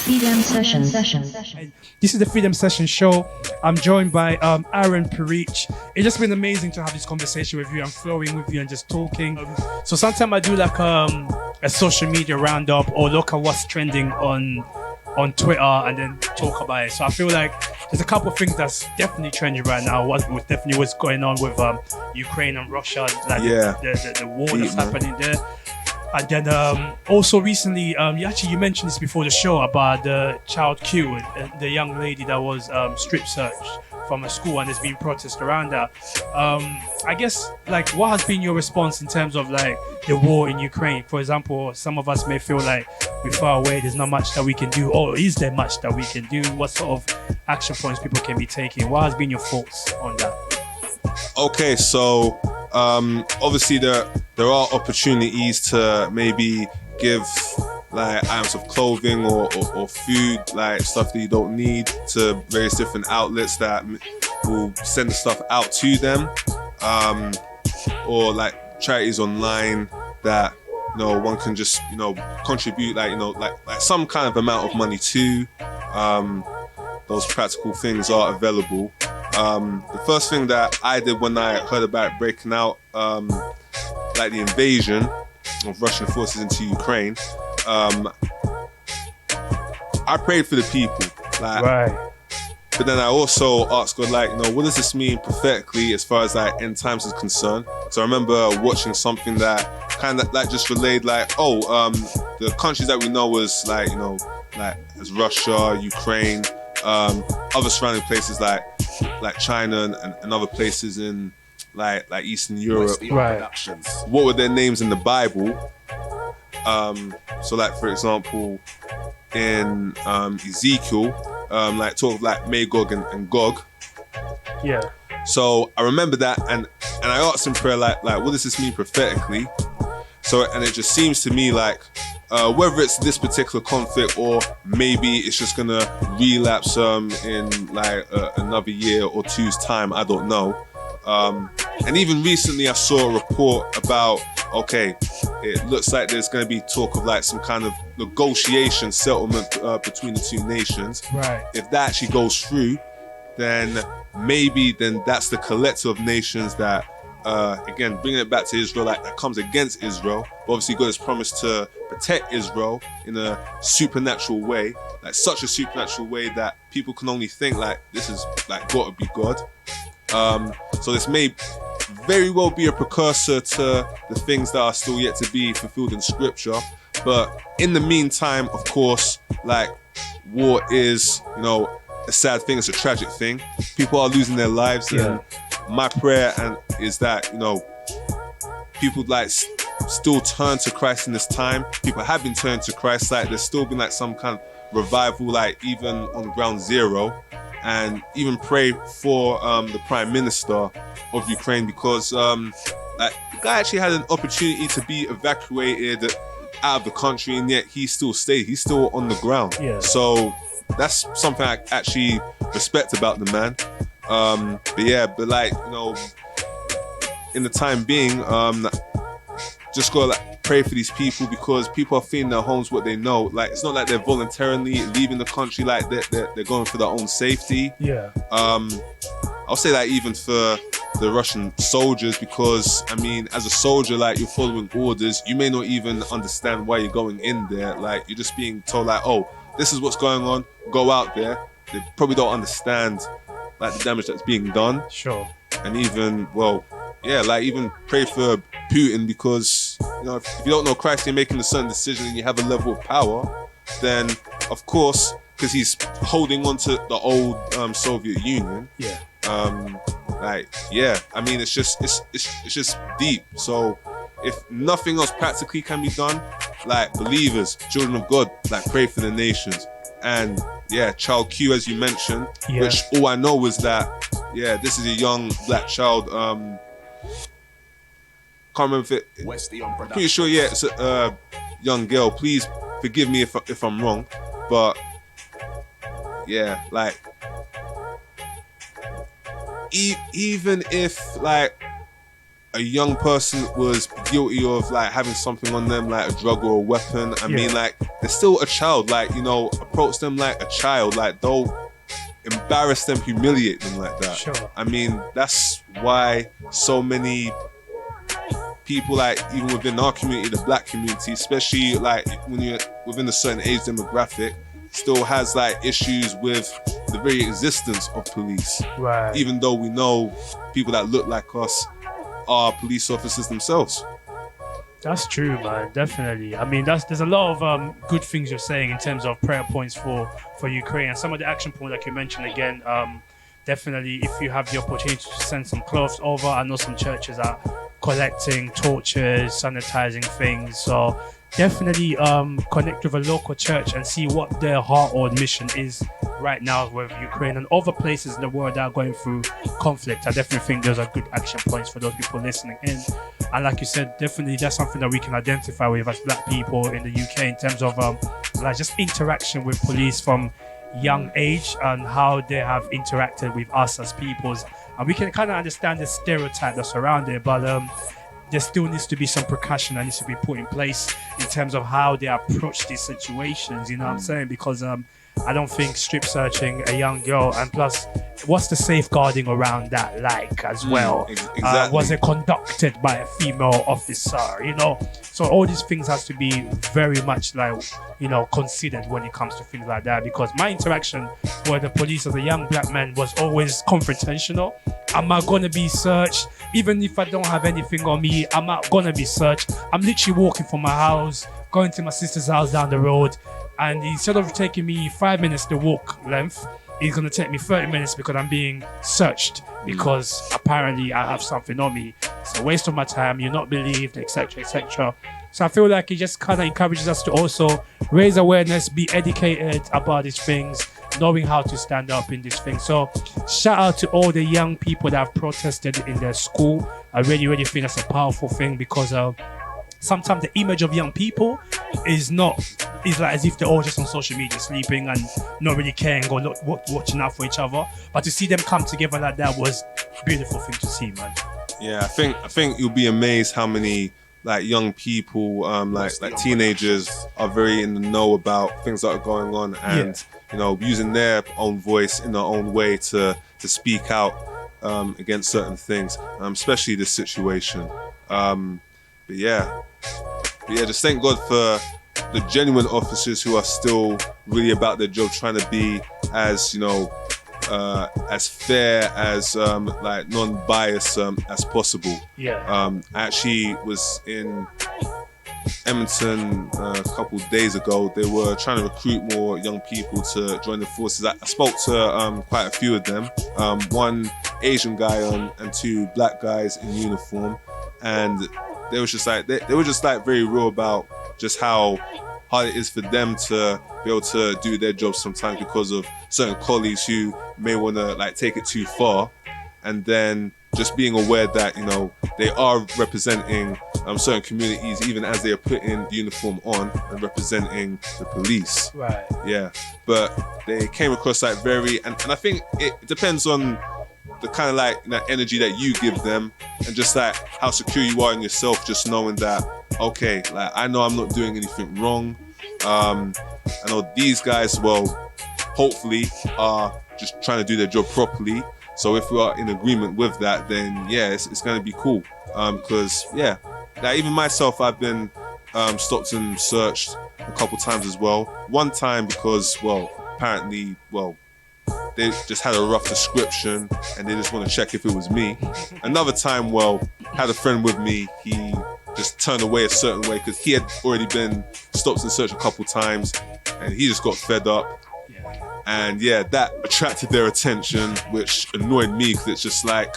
Freedom Session. This is the Freedom Session show. I'm joined by Aaron Perich. It's just been amazing to have this conversation with you. I'm flowing with you and just talking. So sometimes I do like a social media roundup or look at what's trending on Twitter and then talk about it. So I feel like there's a couple of things that's definitely trending right now. What's going on with Ukraine and Russia, like the war that's happening there. And then also recently, you mentioned this before the show about the child Q, the young lady that was strip searched from a school, and there's been protests around that. I guess, like, what has been your response in terms of like the war in Ukraine? For example, some of us may feel like we're far away, there's not much that we can do, or is there much that we can do? What sort of action points people can be taking? What has been your thoughts on that? Okay, so obviously there are opportunities to maybe give like items of clothing or food, like stuff that you don't need, to various different outlets that will send the stuff out to them, or like charities online that one can just contribute like some kind of amount of money to. Those practical things are available. The first thing that I did when I heard about it breaking out, like the invasion of Russian forces into Ukraine, I prayed for the people, Right. But then I also asked God, what does this mean prophetically as far as like end times is concerned? So I remember watching something that kind of like just relayed the countries that we know as as Russia, Ukraine, other surrounding places like China and other places in like Eastern Europe. Right. What were their names in the Bible? So like, for example, in Ezekiel, talk of like Magog and Gog. Yeah. So I remember that, and I asked in prayer, like what does this mean prophetically? So, and it just seems to me like whether it's this particular conflict or maybe it's just gonna relapse in like another year or two's time, I don't know. And even recently I saw a report about, okay, it looks like there's going to be talk of like some kind of negotiation settlement between the two nations. Right. If that actually goes through, then that's the collective of nations that, again, bringing it back to Israel, like that comes against Israel. But obviously God has promised to protect Israel in a supernatural way, like such a supernatural way that people can only think like this is like got to be God. So this may very well be a precursor to the things that are still yet to be fulfilled in scripture. But in the meantime, of course, like war is, a sad thing. It's a tragic thing. People are losing their lives. Yeah. And my prayer is that, people still turn to Christ in this time. People have been turning to Christ. Like there's still been like some kind of revival, like even on ground zero. And even pray for the Prime Minister of Ukraine, because the guy actually had an opportunity to be evacuated out of the country, and yet he still stayed. He's still on the ground. Yeah. So that's something I actually respect about the man. In the time being, just gotta pray for these people, because people are feeling their homes what they know. Like it's not like they're voluntarily leaving the country, like they're going for their own safety. Yeah. I'll say that even for the Russian soldiers, because I mean, as a soldier, like you're following orders, you may not even understand why you're going in there. Like you're just being told like, oh, this is what's going on, go out there. They probably don't understand like the damage that's being done. Sure. And even, even pray for Putin, because if you don't know Christ, you're making a certain decision and you have a level of power, then of course, because he's holding on to the old Soviet Union. Yeah. I mean, it's just deep. So if nothing else practically can be done, like believers, children of God, like pray for the nations. And child Q, as you mentioned, which all I know is that this is a young black child. Can't remember if it. Pretty sure, it's a young girl. Please forgive me if I'm wrong, but even if like a young person was guilty of like having something on them, like a drug or a weapon, I mean, like, they're still a child. Like, you know, approach them like a child. Like, don't embarrass them, humiliate them like that. Sure. I mean, that's why so many people, like, even within our community, the black community, especially like when you're within a certain age demographic, still has like issues with the very existence of police. Right. Even though we know people that look like us are police officers themselves. That's true, man. Definitely. I mean, there's a lot of good things you're saying in terms of prayer points for Ukraine, and some of the action points like you mentioned again. Definitely, if you have the opportunity to send some clothes over, I know some churches are collecting torches, sanitizing things. So definitely connect with a local church and see what their heart or mission is right now with Ukraine and other places in the world that are going through conflict. I definitely think those are good action points for those people listening in. And like you said, definitely that's something that we can identify with as black people in the UK in terms of like just interaction with police from young age and how they have interacted with us as peoples. And we can kind of understand the stereotype that's around it, but there still needs to be some precaution that needs to be put in place in terms of how they approach these situations, you know what I'm saying? Because I don't think strip searching a young girl, and plus, what's the safeguarding around that like as well? Exactly. Was it conducted by a female officer, you know? So all these things has to be very much like, you know, considered when it comes to things like that, because my interaction with the police as a young black man was always confrontational. Am I gonna be searched? Even if I don't have anything on me, I'm not gonna be searched. I'm literally walking from my house, going to my sister's house down the road, and instead of taking me 5 minutes to walk length, it's gonna take me 30 minutes because I'm being searched because apparently I have something on me. It's a waste of my time, you're not believed, etc., etc. So I feel like it just kind of encourages us to also raise awareness, be educated about these things, knowing how to stand up in this thing. So shout out to all the young people that have protested in their school. I really, really think that's a powerful thing, because sometimes the image of young people is like as if they're all just on social media sleeping and not really caring or not watching out for each other. But to see them come together like that was a beautiful thing to see, man. Yeah, I think you'll be amazed how many like young people, like teenagers, are very in the know about things that are going on, and you know, using their own voice in their own way to speak out against certain things, especially this situation. But yeah, just thank God for the genuine officers who are still really about their job, trying to be as, you know, as fair, as like non-biased as possible. I actually was in Edmonton a couple of days ago. They were trying to recruit more young people to join the forces. I spoke to quite a few of them, one Asian guy and two black guys in uniform, and they were just like very real about just how hard it is for them to be able to do their jobs sometimes because of certain colleagues who may want to like take it too far, and then just being aware that, you know, they are representing certain communities even as they are putting the uniform on and representing the police. Right. Yeah, but they came across like very, and I think it depends on the kind of like that energy that you give them, and just like how secure you are in yourself, just knowing that, okay, like I know I'm not doing anything wrong. I know these guys, well, hopefully are just trying to do their job properly. So if we are in agreement with that, then yeah, it's going to be cool. Because yeah, like even myself, I've been stopped and searched a couple times as well. One time because, well, apparently, well, they just had a rough description and they just want to check if it was me. Another time, well, had a friend with me, he just turned away a certain way because he had already been stopped and searched a couple times and he just got fed up. And yeah, that attracted their attention, which annoyed me because it's just like,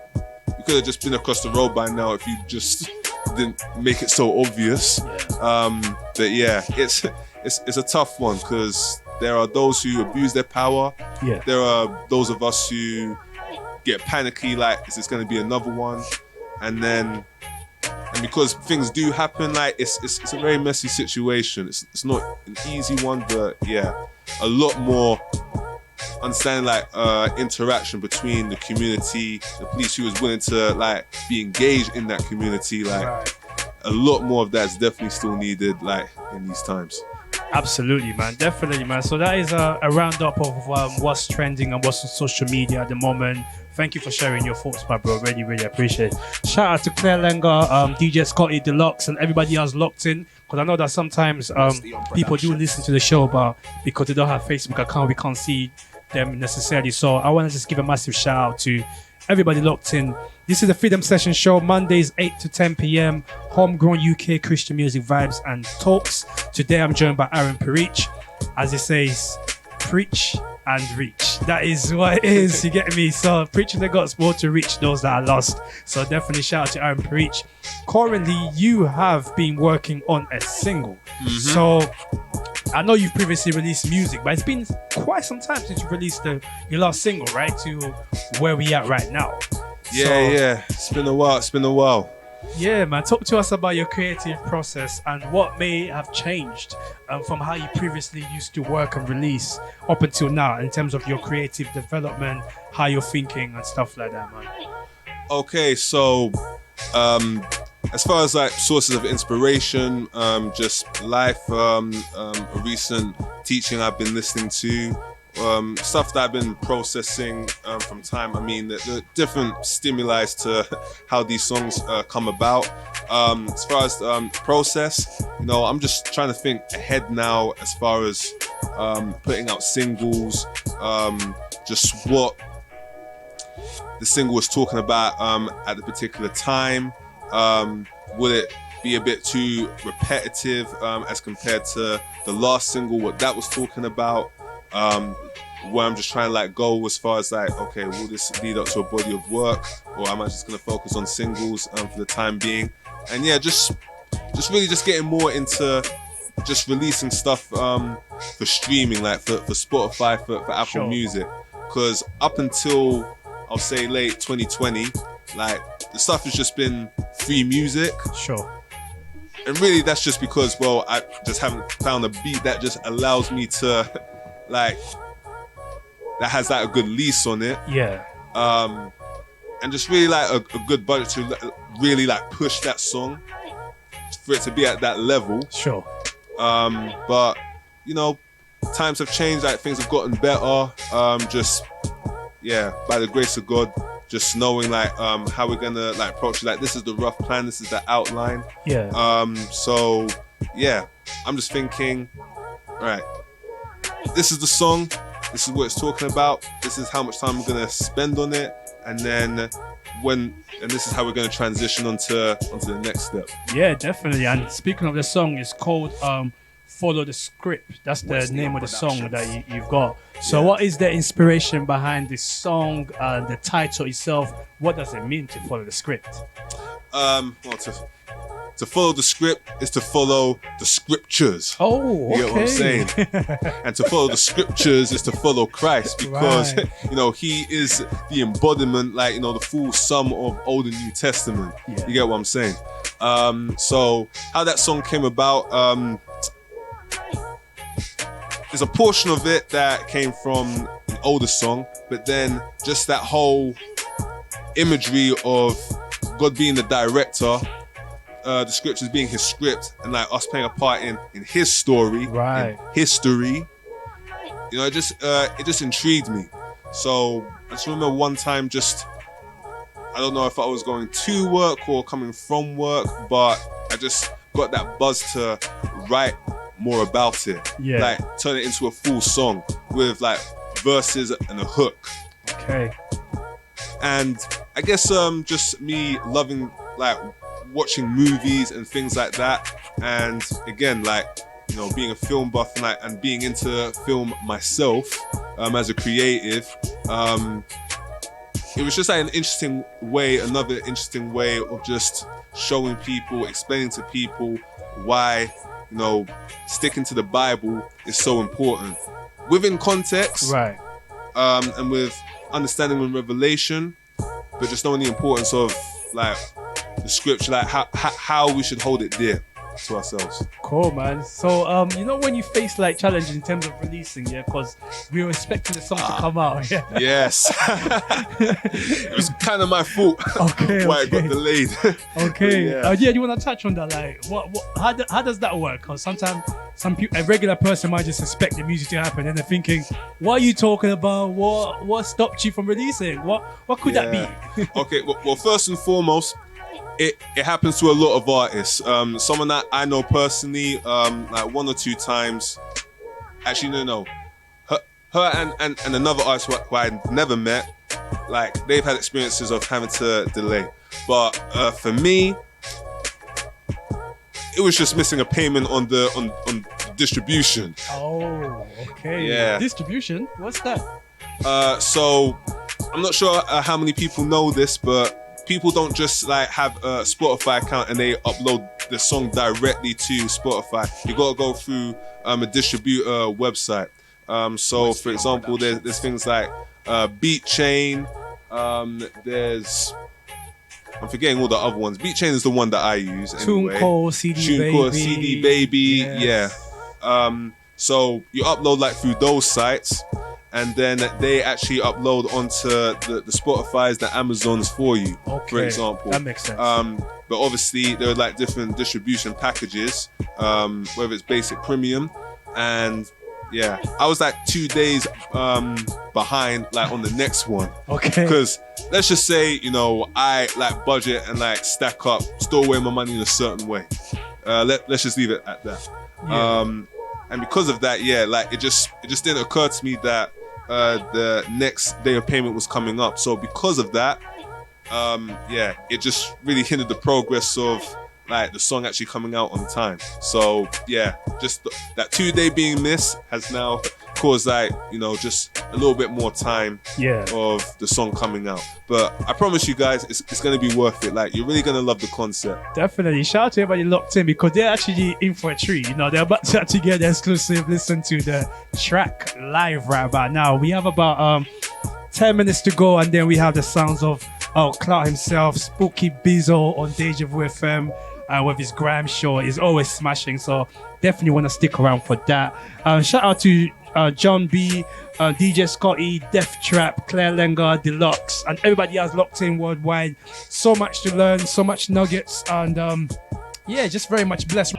you could have just been across the road by now if you just didn't make it so obvious. But yeah, it's a tough one because there are those who abuse their power. There are those of us who get panicky, like, is this going to be another one? And because things do happen, like it's a very messy situation. It's not an easy one, but yeah, a lot more understanding like interaction between the community, the police who was willing to like be engaged in that community. Like a lot more of that's definitely still needed like in these times. Absolutely, man. Definitely, man. So that is a roundup of what's trending and what's on social media at the moment. Thank you for sharing your thoughts, my bro. Really, really appreciate it. Shout out to Claire Langer, DJ Scotty Deluxe, and everybody else locked in. Because I know that sometimes people do listen to the show, but because they don't have Facebook account, we can't see them necessarily. So I want to just give a massive shout out to everybody locked in. This is the Freedom Session Show, Mondays 8 to 10 p.m. Homegrown UK Christian music vibes and talks. Today I'm joined by Aaron Perich. As it says, preach and reach. That is what it is, you get me? So preaching the gospel to reach those that are lost. So definitely shout out to Aaron Perich. Currently, you have been working on a single. So I know you've previously released music, but it's been quite some time since you released your last single, right? To where we at right now. Yeah. It's been a while. Yeah, man. Talk to us about your creative process and what may have changed from how you previously used to work and release up until now in terms of your creative development, how you're thinking and stuff like that, man. Okay, so as far as like sources of inspiration, just life, a recent teaching I've been listening to, stuff that I've been processing from time. I mean, the different stimuli to how these songs come about. As far as process, you know, I'm just trying to think ahead now as far as putting out singles, just what the single was talking about at the particular time. Would it be a bit too repetitive as compared to the last single, what that was talking about? Where I'm just trying to like go as far as like, okay, will this lead up to a body of work, or am I just gonna focus on singles for the time being? And yeah, just really just getting more into just releasing stuff for streaming, like for Spotify, for Apple Music, because up until I'll say late 2020, like the stuff has just been free music. And really that's just because, well, I just haven't found a beat that just allows me to like, that has like a good lease on it. And just really like a good budget to really like push that song for it to be at that level. But you know, times have changed, like things have gotten better. Just yeah, by the grace of God, just knowing like how we're gonna like approach it. Like this is the rough plan, this is the outline. So yeah, I'm just thinking, all right, this is the song, this is what it's talking about, this is how much time I'm gonna spend on it, and then this is how we're gonna transition onto the next step. Yeah, definitely. And speaking of the song, it's called Follow the Script. That's the name of the song that you've got. So what is the inspiration behind this song, the title itself? What does it mean to follow the script? Well, to follow the script is to follow the scriptures. Oh, okay. You get what I'm saying? And to follow the scriptures is to follow Christ, because you know, he is the embodiment, like, you know, the full sum of Old and New Testament. You get what I'm saying? So how that song came about, there's a portion of it that came from an older song, but then just that whole imagery of God being the director, the scriptures being his script, and like us playing a part in his story, in history. You know, it just intrigued me. So I just remember one time, I don't know if I was going to work or coming from work, but I just got that buzz to write more about it. Like turn it into a full song with like verses and a hook. And I guess just me loving like watching movies and things like that, and again, like, you know, being a film buff and being into film myself as a creative, it was just like another interesting way of just showing people, explaining to people why, you know, sticking to the Bible is so important within context, and with understanding and revelation, but just knowing the importance of like the scripture, like how we should hold it dear. to ourselves. Cool, man. So, you know, when you face like challenges in terms of releasing, yeah, because we were expecting the song to come out. Yeah. Yes. It was kind of my fault. Okay. Why it got delayed. Okay. Yeah. Yeah. You want to touch on that? Like, how does that work? Because sometimes some people, a regular person might just expect the music to happen, and they're thinking, "What are you talking about? What stopped you from releasing? What could that be?" Okay. Well, first and foremost, it happens to a lot of artists. Someone that I know personally, like 1 or 2 times. Actually, no. Her and another artist who I never met, like they've had experiences of having to delay. But for me, it was just missing a payment on the distribution. Oh, okay. Yeah. Distribution? What's that? So I'm not sure how many people know this, but people don't just like have a Spotify account and they upload the song directly to Spotify. You gotta go through a distributor website. So for example, there's things like Beat Chain. I'm forgetting all the other ones. Beat Chain is the one that I use anyway. TuneCore, CD Baby, Yes. yeah. So you upload like through those sites, and then they actually upload onto the Spotify's, the Amazons for you, for example. That makes sense. But obviously there are like different distribution packages, whether it's basic, premium, and yeah, I was like 2 days behind like on the next one. Okay. Because let's just say, you know, I like budget and like stack up, store away my money in a certain way. Let's just leave it at that. Yeah. And because of that, yeah, like it just didn't occur to me that the next day of payment was coming up. So because of that, yeah, it just really hindered the progress of like the song actually coming out on time. So yeah, just that 2 day being missed has now caused like, you know, just a little bit more time of the song coming out. But I promise you guys, it's gonna be worth it. Like you're really gonna love the concept. Definitely. Shout out to everybody locked in because they're actually in for a treat. You know, they're about to actually get the exclusive listen to the track live right about now. We have about 10 minutes to go, and then we have the sounds of Clout himself, Spooky Bizzo on Deja Vu FM. With his Grime show, is always smashing, so definitely want to stick around for that. Shout out to John B, DJ Scotty, Death Trap, Claire Lengar, Deluxe, and everybody else locked in worldwide. So much to learn, so much nuggets, and yeah, just very much blessed.